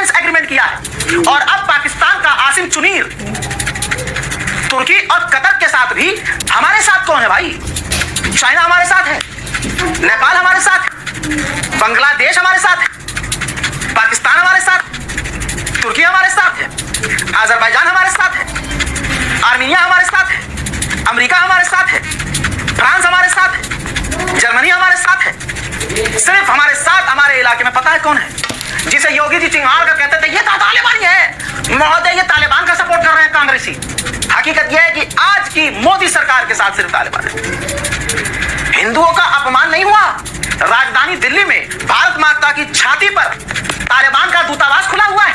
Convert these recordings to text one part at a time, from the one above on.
Defence agreement किया है। और अब पाकिस्तान का आसिम चुनीर तुर्की और कतर के साथ भी हमारे साथ कौन है भाई? चाइना हमारे साथ है, नेपाल हमारे साथ है, बांग्लादेश हमारे साथ है, पाकिस्तान हमारे साथ, तुर्की हमारे साथ है, अजरबैजान हमारे साथ है, आर्मीनिया हमारे साथ है, अमेरिका हमारे साथ है, फ्रांस हमारे साथ है, जर्मनी हमारे साथ है। सिर्फ हमारे साथ हमारे इलाके में पता है कौन है? जिसे योगी जी चिंगार का कहते थे ये तालिबानी है महोदय, ये तालिबान का सपोर्ट कर रहे हैं कांग्रेसी। हकीकत यह है कि आज की मोदी सरकार के साथ सिर्फ तालिबान है। हिंदुओं का अपमान नहीं हुआ। राजधानी दिल्ली में भारत माता की छाती पर तालिबान का दूतावास खुला हुआ है।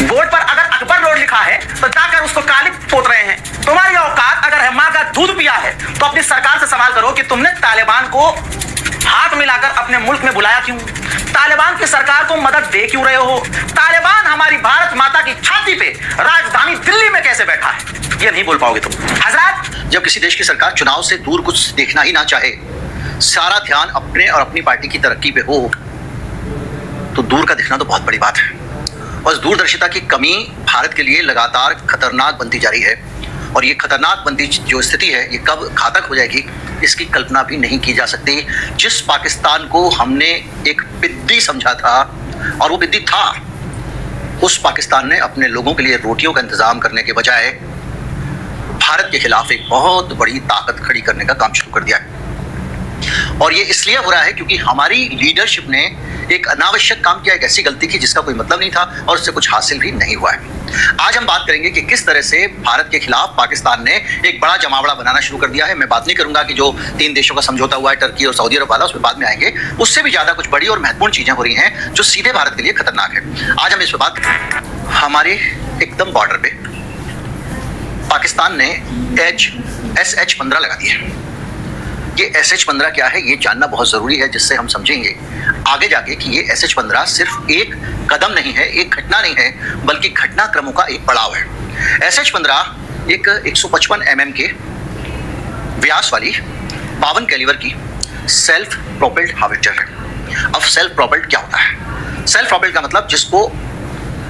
बोर्ड पर अगर अकबर रोड लिखा है तो जाकर उसको काली पोत रहे हैं। तुम्हारी औकात अगर है मां का दूध पिया है तो अपनी सरकार से सवाल करो कि तुमने तालिबान को हाथ मिलाकर अपने मुल्क में बुलाया क्यों? तालिबान की सरकार को मदद दे क्यों रहे हो? तालिबान हमारी भारत माता की छाती पे राजधानी दिल्ली में कैसे बैठा है, ये नहीं बोल पाओगे तुम। हजरत, जब किसी देश की सरकार चुनाव से दूर कुछ देखना ही ना चाहे, सारा ध्यान अपने और अपनी पार्टी की तरक्की पे हो, तो दूर का दिखना तो बहुत बड़ी बात है। बस दूरदर्शिता की कमी भारत के लिए लगातार खतरनाक बनती जा रही है, और ये खतरनाक बनती जो स्थिति है ये कब घातक हो जाएगी इसकी कल्पना भी नहीं की जा सकती। जिस पाकिस्तान को हमने एक बिद्दी समझा था, और वो बिद्दी था, उस पाकिस्तान ने अपने लोगों के लिए रोटियों का इंतजाम करने के बजाय भारत के खिलाफ एक बहुत बड़ी ताकत खड़ी करने का काम शुरू कर दिया है। और ये इसलिए हो रहा है क्योंकि हमारी लीडरशिप ने एक अनावश्यक काम किया, एक ऐसी गलती की जिसका कोई मतलब नहीं था और उससे कुछ हासिल भी नहीं हुआ है। आज हम बात करेंगे कि किस तरह से भारत के खिलाफ पाकिस्तान ने एक बड़ा जमावड़ा बनाना शुरू कर दिया है। मैं बात नहीं करूंगा कि जो 3 देशों का समझौता हुआ है, टर्की और सऊदी अरब वाला, उसमें बाद में आएंगे। उससे भी ज्यादा कुछ बड़ी और महत्वपूर्ण चीजें हो रही हैं जो सीधे भारत के लिए खतरनाक है। आज हम इस पर बात करेंगे। हमारे एकदम बॉर्डर पे पाकिस्तान ने SH-15 लगा दी है। ये SH-15 क्या है ये जानना बहुत जरूरी है, जिससे हम समझेंगे आगे जाके कि ये SH-15 सिर्फ एक कदम नहीं है, एक घटना नहीं है, बल्कि घटनाक्रमों का एक पड़ाव है। SH-15 एक 155 mm के व्यास वाली 52 कैलिबर की सेल्फ प्रोपेल्ड हार्वेस्टर है। अब सेल्फ प्रोपेल्ड क्या होता है? सेल्फ प्रोपेल्ड का मतलब जिसको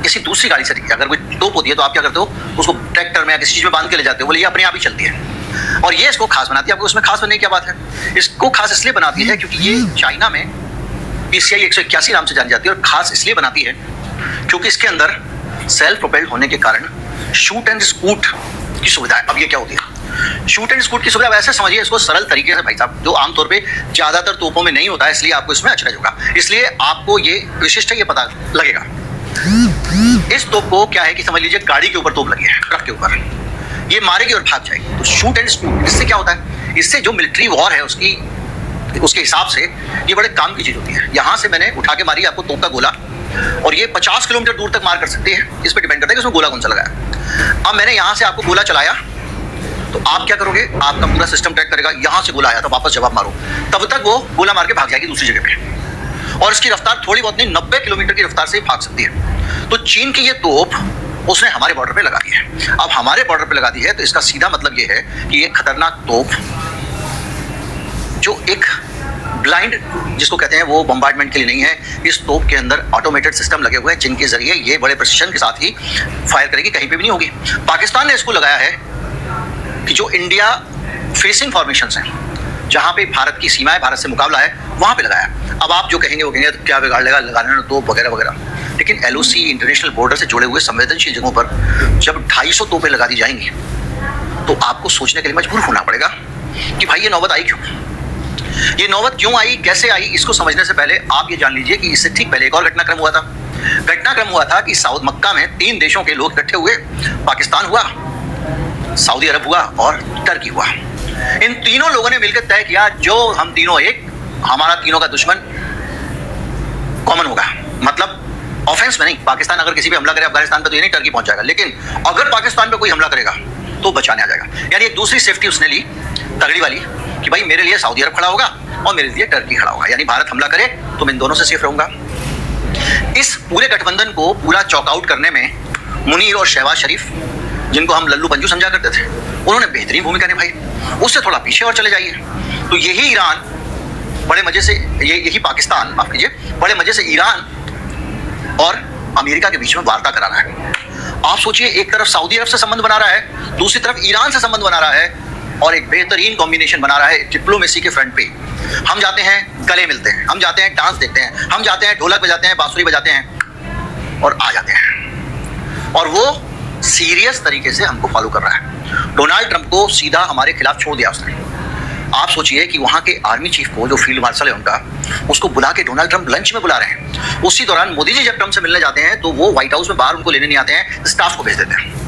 किसी दूसरी गाड़ी से अगर कोई तोप होती है तो आप क्या करते हो, उसको ट्रैक्टर में या किसी चीज में बांध के ले जाते हो, बोले ये अपने आप ही चलती है। और ये इसको खास बनाती है। आपको उसमें खास बनने की क्या बात है? इसको खास इसलिए बनाती है क्योंकि ये चाइना में PCI 181 नाम से जानी जाती है, और खास इसलिए बनाती है क्योंकि इसके अंदर सेल्फ प्रोपेल्ड होने के कारण शूट एंड स्कूट की सुविधा है। अब ये क्या होती है शूट एंड स्कूट की सुविधा? वैसे समझिए इसको सरल तरीके से भाई साहब, जो आमतौर पे ज्यादातर तोपों में नहीं होता है, इसलिए आपको इसमें अचरज होगा, इसलिए आपको ये विशिष्ट है, ये पता लगेगा। इस तोप को क्या है कि समझ लीजिए गाड़ी के ऊपर तोप लगी है, ट्रक के ऊपर, ये मारेगी और भाग जाएगी। तो शूट एंड स्कूट, इससे क्या होता है? इससे जो मिलिट्री वॉर है उसके हिसाब से ये बड़े काम की चीज होती है। यहां से मैंने उठा के मारी आपको तोप का गोला, और ये 50 किलोमीटर दूर तक मार कर सकती है। इस पर डिपेंड करता है कि उसमें गोला कौन सा लगाया। अब मैंने यहां से आपको गोला चलाया तो आप क्या करोगे, आपका पूरा सिस्टम ट्रैक करेगा, यहां से गोला आया तो वापस जवाब मारो, तब तक वो गोला मार के भाग जाएगी दूसरी जगह पे। और इसकी रफ्तार थोड़ी बहुत नहीं, 90 किलोमीटर की रफ्तार से भाग सकती है। तो चीन की ये तोप उसने हमारे बॉर्डर पे लगा दी है। अब हमारे बॉर्डर पे लगा दी है तो इसका सीधा मतलब ये है कि ये खतरनाक तोप, जो एक ब्लाइंड जिसको कहते हैं, वो बम्बार्डमेंट के लिए नहीं है। इस तोप के अंदर ऑटोमेटेड सिस्टम लगे हुए हैं जिनके जरिए ये बड़े प्रिसिशन के साथ ही फायर करेगी, कहीं पे भी नहीं होगी। पाकिस्तान ने इसको लगाया है कि जो इंडिया फेसिंग फॉर्मेशंस हैं, जहां पे भारत की सीमाएं, भारत से मुकाबला है, वहां पे लगाया। अब आप जो कहेंगे वो कहेंगे तो क्या बिगाड़ लेगा, लगाने तोप वगैरह वगैरह, लेकिन LOC इंटरनेशनल बॉर्डर से जुड़े हुए संवेदनशील जगहों पर जब 250 तोपें लगा दी जाएंगी तो आपको सोचने के लिए मजबूर होना पड़ेगा कि भाई ये नौबत आई क्यों, ये नौबत क्यों आई, कैसे आई। इसको समझने से पहले आप ये जान लीजिए कि इससे ठीक पहले एक और घटनाक्रम हुआ था। घटनाक्रम हुआ था कि साउथ मक्का में 3 देशों के लोग इकट्ठे हुए, पाकिस्तान हुआ, सऊदी अरब हुआ और टर्की हुआ। इन तीनों लोगों ने मिलकर तय किया जो हम तीनों एक, हमारा तीनों का दुश्मन कॉमन होगा। मतलब ऑफेंस में नहीं, पाकिस्तान अगर किसी पे हमला करे अफगानिस्तान पे तो ये नहीं टर्की पहुंच जाएगा, लेकिन अगर पाकिस्तान पे कोई हमला करेगा तो बचाने आ जाएगा। यानी एक दूसरी सेफ्टी उसने ली तगड़ी वाली कि भाई मेरे लिए सऊदी अरब खड़ा होगा और मेरे लिए टर्की खड़ा होगा, यानी भारत हमला करे तो मैं इन दोनों से सेफ रहूंगा। इस पूरे गठबंधन को पूरा चॉकआउट करने में मुनीर और शहबाज शरीफ, जिनको हम लल्लू पंजू समझा करते थे, उन्होंने बेहतरीन भूमिका निभाई। उससे थोड़ा पीछे और चले जाइए तो यही ईरान बड़े मजे से, यही पाकिस्तान, माफ कीजिए, बड़े मजे से ईरान और अमेरिका के बीच में वार्ता कराना है। आप सोचिए, एक तरफ सऊदी अरब से संबंध बना रहा है, दूसरी तरफ ईरान से संबंध बना रहा है और एक बेहतरीन कॉम्बिनेशन बना रहा है डिप्लोमेसी के फ्रंट पे। हम जाते हैं, गले मिलते हैं, हम जाते हैं, डांस देखते हैं, हम जाते हैं, ढोलक बजाते हैं, बांसुरी बजाते हैं और आ जाते हैं। और वो सीरियस तरीके से हमको फॉलो कर रहा है। डोनाल्ड ट्रंप को सीधा हमारे खिलाफ छोड़ दिया उसने। आप सोचिए कि वहां के आर्मी चीफ को, जो फील्ड मार्शल है उनका, उसको बुला के डोनाल्ड ट्रंप लंच में बुला रहे हैं। उसी दौरान मोदी जी जब ट्रंप से मिलने जाते हैं तो वो व्हाइट हाउस में बाहर उनको लेने नहीं आते हैं, स्टाफ को भेज देते हैं।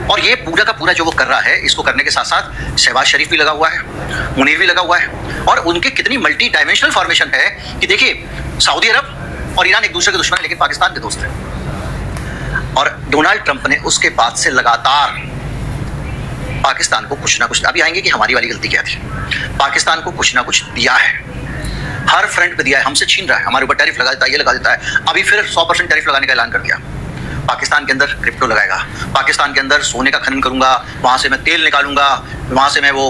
और ये पूरा का पूरा जो वो कर रहा है, इसको करने के साथ साथ शहबाज शरीफ भी लगा हुआ है, मुनीर भी लगा हुआ है और उनकी कितनी मल्टी डायमेंशनल फॉर्मेशन है कि देखिए, सऊदी अरब और ईरान एक दूसरे के दुश्मन है लेकिन पाकिस्तान के दोस्त हैं। और डोनाल्ड ट्रंप ने उसके बाद से लगातार पाकिस्तान को कुछ ना कुछ, अभी आएंगे कि हमारी वाली गलती क्या थी, पाकिस्तान को कुछ ना कुछ दिया है, हर फ्रंट पे दिया है। हमसे छीन रहा है, हमारे ऊपर टैरिफ लगा देता है, ये लगा देता है। अभी फिर 100% टैरिफ लगाने का ऐलान कर दिया। पाकिस्तान के अंदर क्रिप्टो लगाएगा, पाकिस्तान के अंदर सोने का खनन करूंगा, वहां से मैं तेल निकालूंगा, वहां से मैं वो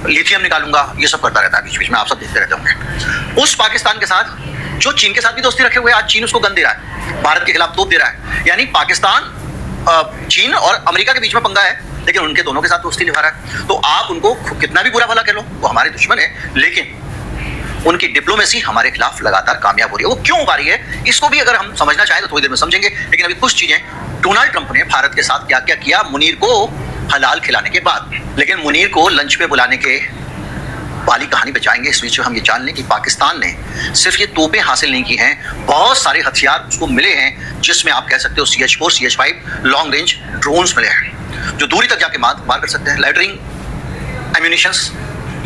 लिथियम निकालूंगा, ये सब करता रहता है बीच बीच में, आप सब देखते रहते होंगे। उस पाकिस्तान के साथ जो चीन के साथ भी दोस्ती रखे हुए, आज चीन उसको गन दे रहा है, भारत के खिलाफ तोप दे रहा है। यानी पाकिस्तान, चीन और अमेरिका के बीच में पंगा है लेकिन उनके दोनों के साथ दोस्ती निभा रहा है। तो आप उनको कितना भी बुरा भला कह लो, वो हमारे दुश्मन है, लेकिन उनकी डिप्लोमेसी हमारे खिलाफ लगातार कामयाब हो रही है। वो क्यों हो पा रही है, इसको भी अगर हम समझना चाहें तो थोड़ी देर में समझेंगे। लेकिन अभी कुछ चीजें, डोनाल्ड ट्रंप ने भारत के साथ क्या क्या किया मुनीर को हलाल खिलाने के बाद। लेकिन मुनीर को लंच पे बुलाने के वाली कहानी बचाएंगे। इस बीच में हम ये जान लें कि पाकिस्तान ने सिर्फ ये तोपें हासिल नहीं की हैं, बहुत सारे हथियार उसको मिले हैं, जिसमें आप कह सकते हो CH-4, CH-5 long range drones मिले हैं जो दूरी तक जाके मार कर सकते हैं। लैटरिंग एम्यूनिशंस,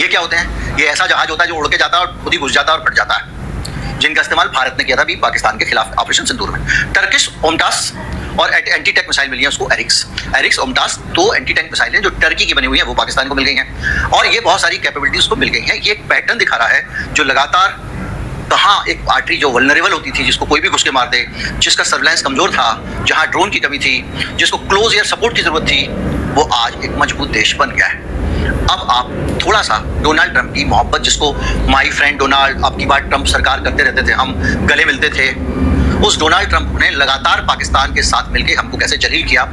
ये क्या होते हैं, ये ऐसा जहाज होता है जो उड़ के जाता है और खुद ही घुस जाता है और फट जाता है, जिनका इस्तेमाल भारत ने किया था भी पाकिस्तान के खिलाफ ऑपरेशन सिंदूर में। टर्किश ओमटास और एंटी टैंक मिसाइल मिली है उसको, एरिक्स ओमटास, 2 एंटी टैंक मिसाइल हैं जो टर्की की बनी हुई है, वो पाकिस्तान को मिल गई हैं। और ये बहुत सारी कैपेबिलिटीज उसको मिल गई हैं। ये एक पैटर्न दिखा रहा है जो लगातार, कहाँ एक आर्टरी जो वल्नरेबल होती थी, जिसको कोई भी घुस के मार दे, जिसका सर्विलांस कमजोर था, जहाँ ड्रोन की कमी थी, जिसको क्लोज एयर सपोर्ट की जरूरत थी, वो आज एक मजबूत देश बन गया है। अब आप थोड़ा सा डोनाल्ड ट्रंप की मोहब्बत, जिसको माई फ्रेंड डोनाल्ड, अब की बार ट्रंप सरकार करते रहते थे, हम गले मिलते थे, उस डोनाल्ड ट्रंप ने लगातार पाकिस्तान के साथ मिलकर हमको कैसे जलील किया,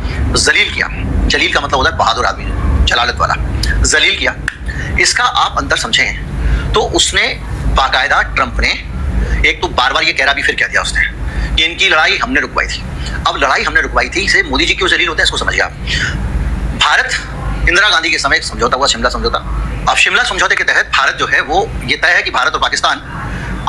जलील का मतलब होता है बहादुर आदमी, जलालत वाला, जलील किया। इसका आप अंतर समझें तो उसने बाकायदा, ट्रंप ने एक तो बार बार ये कह रहा भी, फिर कह दिया उसने कि इनकी लड़ाई हमने रुकवाई थी। अब लड़ाई हमने रुकवाई थी से मोदी जी क्यों जलील होते हैं, इसको समझिए आप। भारत, इंदिरा गांधी के समय एक समझौता हुआ, शिमला समझौता। अब शिमला समझौते के तहत भारत जो है वो, ये तय है कि भारत और पाकिस्तान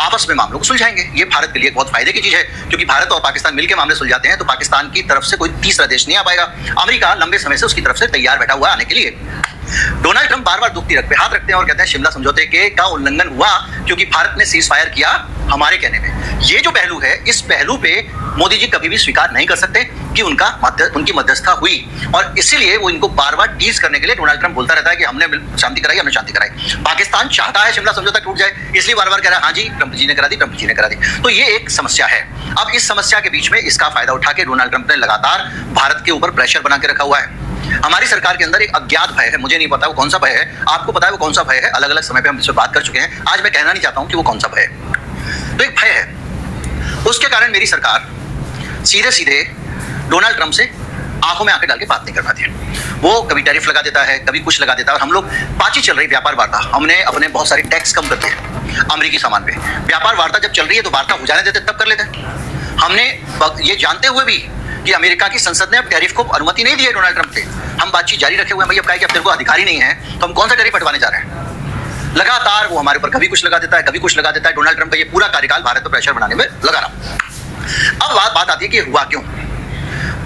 आपस में मामलों को सुलझाएंगे। ये भारत के लिए बहुत फायदे की चीज है, क्योंकि भारत और पाकिस्तान मिलकर मामले सुलझाते हैं तो पाकिस्तान की तरफ से कोई तीसरा देश नहीं आ पाएगा। अमेरिका लंबे समय से उसकी तरफ से तैयार बैठा हुआ आने के लिए। डोनाल्ड ट्रंप बार बार दुखती रख पे हाथ रखते हैं और कहते हैं शिमला समझौते के का उल्लंघन हुआ क्योंकि भारत ने सीज फायर किया हमारे कहने में। ये जो पहलू है, इस पहलू पे मोदी जी कभी भी स्वीकार नहीं कर सकते कि उनकी मध्यस्थता हुई, और इसीलिए वो इनको बार बार टीज करने के लिए डोनाल्ड ट्रंप बोलता रहता है कि हमने शांति कराई, हमने शांति कराई। पाकिस्तान चाहता है शिमला समझौता टूट जाए, इसलिए बार बार कह रहा है हाँ जी ट्रंप जी ने करा दी, ट्रंप जी ने करा दी। तो ये एक समस्या है। अब इस समस्या के बीच में इसका फायदा उठा के डोनाल्ड ट्रंप ने लगातार भारत के ऊपर प्रेशर बना के रखा हुआ है। हमारी सरकार के अंदर एक अज्ञात भय है, मुझे नहीं पता वो कौन सा भय है, आपको पता है वो कौन सा भय है, अलग अलग समय पे हम इस पर बात कर चुके हैं, आज मैं कहना नहीं चाहता हूं कि वो कौन सा भय है। तो एक भय है, उसके कारण मेरी सरकार सीधे सीधे डोनाल्ड ट्रंप से आंखों में आंखें डाल के बात नहीं कर पाती है। वो कभी टैरिफ लगा देता है, कभी कुछ लगा देता है, और हम लोग बातचीत चल रही व्यापार वार्ता, हमने अपने बहुत सारे टैक्स कम कर दिए अमेरिकी सामान पे। व्यापार वार्ता जब चल रही है तो वार्ता हो जाने देते तब कर लेते हैं। हमने ये जानते हुए भी कि अमेरिका की संसद ने अब टैरिफ को अनुमति नहीं दी है डोनाल्ड ट्रंप से, हम बातचीत जारी रखे हुए हैं। भाई अब कहा कि अब तेरे को अधिकारी नहीं है तो हम कौन सा टैरिफ हटवाने जा रहे हैं। लगातार वो हमारे ऊपर कभी कुछ लगा देता है, कभी कुछ लगा देता है। डोनाल्ड ट्रंप का ये पूरा कार्यकाल भारत पर प्रेशर बनाने में लगा रहा। अब बात आती है कि हुआ क्यों।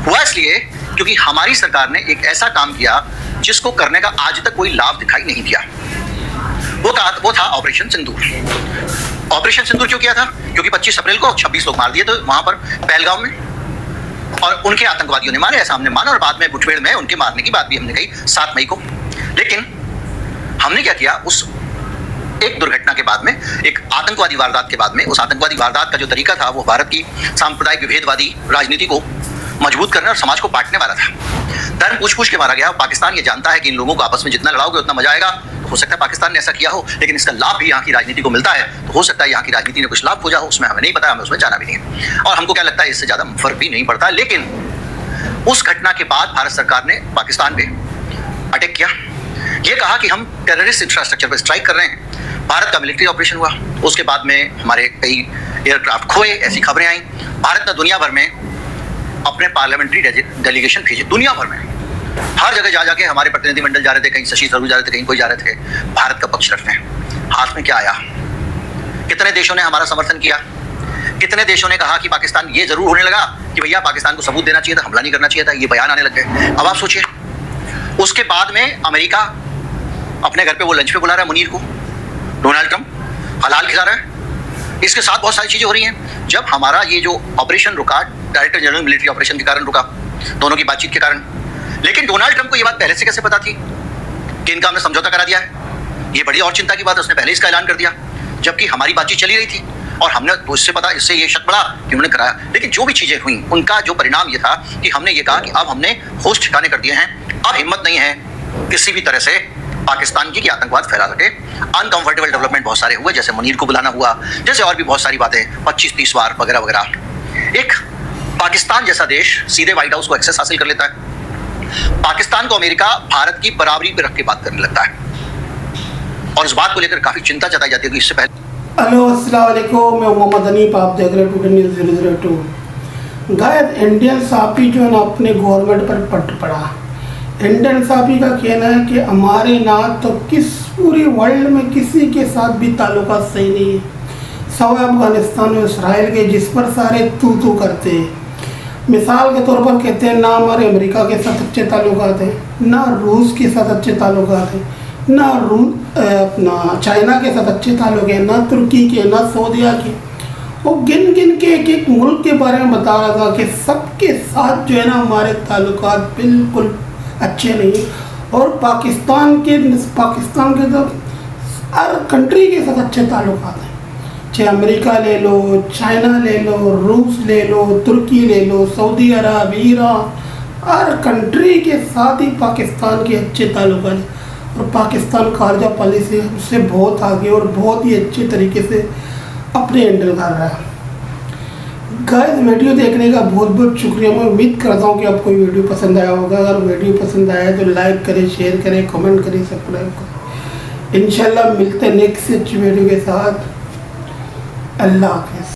हुआ इसलिए क्योंकि हमारी सरकार ने एक ऐसा काम किया जिसको करने का आज तक कोई लाभ दिखाई नहीं दिया। वो था ऑपरेशन सिंदूर। ऑपरेशन सिंदूर क्यों किया था? क्योंकि 25 अप्रैल को 26 लोग मार दिए तो वहां पर पहलगांव में, और उनके आतंकवादियों ने मारे, ऐसा हमने माना, और बाद में मुठभेड़ में उनके मारने की बात भी हमने कही 7 मई को। लेकिन हमने क्या किया, उस एक दुर्घटना के बाद में, एक आतंकवादी वारदात के बाद में, उस आतंकवादी वारदात का जो तरीका था वो भारत की सांप्रदायिक विभेदवादी राजनीति को मजबूत करने और समाज को बांटने वाला था। धर्म पूछ पूछ के मारा गया। पाकिस्तान ये जानता है कि इन लोगों को आपस में जितना लड़ाओगे उतना मजा आएगा, तो हो सकता है पाकिस्तान ने ऐसा किया हो, लेकिन इसका लाभ भी यहाँ की राजनीति को मिलता है, तो हो सकता है यहाँ की राजनीति ने कुछ लाभ खोजा हो, उसमें हमें नहीं पता, हमें उसमें जाना भी नहीं है। और हमको क्या लगता है, इससे ज़्यादा फर्क भी नहीं पड़ता। लेकिन उस घटना के बाद भारत सरकार ने पाकिस्तान पे अटैक किया, ये कहा कि हम टेररिस्ट इंफ्रास्ट्रक्चर पर स्ट्राइक कर रहे हैं। भारत का मिलिट्री ऑपरेशन हुआ, उसके बाद में हमारे कई एयरक्राफ्ट खोए, ऐसी खबरें आई। भारत ने दुनिया भर में अपने पार्लियामेंट्री डेलीगेशन भेजे, दुनिया भर में हर जगह जा जाके हमारे प्रतिनिधिमंडल जा रहे थे, कहीं शशि थरूर जा रहे थे, कहीं कोई जा रहे थे, भारत का पक्ष रखते हैं। हाथ में क्या आया? कितने देशों ने हमारा समर्थन किया, कितने देशों ने कहा कि पाकिस्तान, ये जरूर होने लगा कि भैया पाकिस्तान को सबूत देना चाहिए था, हमला नहीं करना चाहिए था, ये बयान आने लग गए। अब आप सोचिए, उसके बाद में अमेरिका अपने घर पे वो लंच पे बुला रहा है मुनीर को, डोनाल्ड ट्रंप हलाल खिला रहा है। इसके साथ बहुत सारी चीजें हो रही हैं। जब हमारा ये जो ऑपरेशन रुका, डायरेक्टर जनरल मिलिट्री ऑपरेशन के कारण रुका, दोनों की बातचीत के कारण, लेकिन डोनाल्ड ट्रंप को ये बात पहले से कैसे पता थी कि इनका हमने समझौता करा दिया है? ये बड़ी और चिंता की बात है, उसने पहले इसका ऐलान कर दिया, जबकि हमारी बातचीत चली रही थी और हमने तो इससे पता, इससे ये शक पड़ा कि उन्होंने कराया। लेकिन जो भी चीजें हुई, उनका जो परिणाम ये था कि हमने ये कहा कि अब हमने होश ठिकाने कर दिए हैं, अब हिम्मत नहीं है किसी भी तरह से पाकिस्तान की आतंकवाद फैला सके। अनकंफर्टेबल डेवलपमेंट बहुत सारे हुए, जैसे मुनीर को बुलाना हुआ, जैसे और भी बहुत सारी बातें, 25-30 बार वगैरह वगैरह। एक पाकिस्तान जैसा देश सीधे व्हाइट हाउस को एक्सेस हासिल कर लेता है। पाकिस्तान को अमेरिका भारत की बराबरी पे रख के बात करने लगता है और इस बात को लेकर काफी चिंता जताई जाती है कि इससे पहले। हेलो अस्सलाम वालेकुम, मैं मोहम्मद अनीफ, आप देख रहे हैं टुडे न्यूज़ 002। गाइस, इंडियन साफी जो है ना अपने गवर्नमेंट पर पट पड़ा। इंडियन साफी का कहना है कि हमारे ना तो पूरी वर्ल्ड में किसी के साथ भी ताल्लुकात सही नहीं है, सवाए अफगानिस्तान और इसराइल के, जिस पर सारे तू करते हैं। मिसाल के तौर पर कहते हैं ना हमारे अमेरिका के साथ अच्छे ताल्लुकात हैं, ना रूस के साथ अच्छे ताल्लुकात हैं, ना अपना चाइना के साथ अच्छे ताल्लुक हैं, ना तुर्की के, ना सऊदीया के। वो गिन गिन के एक एक मुल्क के बारे में बता रहा था कि सबके साथ जो है ना हमारे ताल्लुकात बिल्कुल अच्छे नहीं। और पाकिस्तान के तो हर कंट्री के साथ अच्छे ताल्लुकात हैं, चाहे अमेरिका ले लो, चाइना ले लो, रूस ले लो, तुर्की ले लो, सऊदी अरब, ईरान, हर कंट्री के साथ ही पाकिस्तान के अच्छे ताल्लुकात हैं। और पाकिस्तान खारजा पॉलिसी उससे बहुत आगे और बहुत ही अच्छे तरीके से अपने हैंडल कर रहा है। गाइस, वीडियो देखने का बहुत बहुत शुक्रिया। मैं उम्मीद करता हूँ कि आपको वीडियो पसंद आया होगा। अगर वीडियो पसंद आया तो लाइक करें, शेयर करें, कमेंट करें, सब्सक्राइब करें। इंशाल्लाह मिलते हैं नेक्स्ट वीडियो के साथ। अल्लाह हाफ़िज़।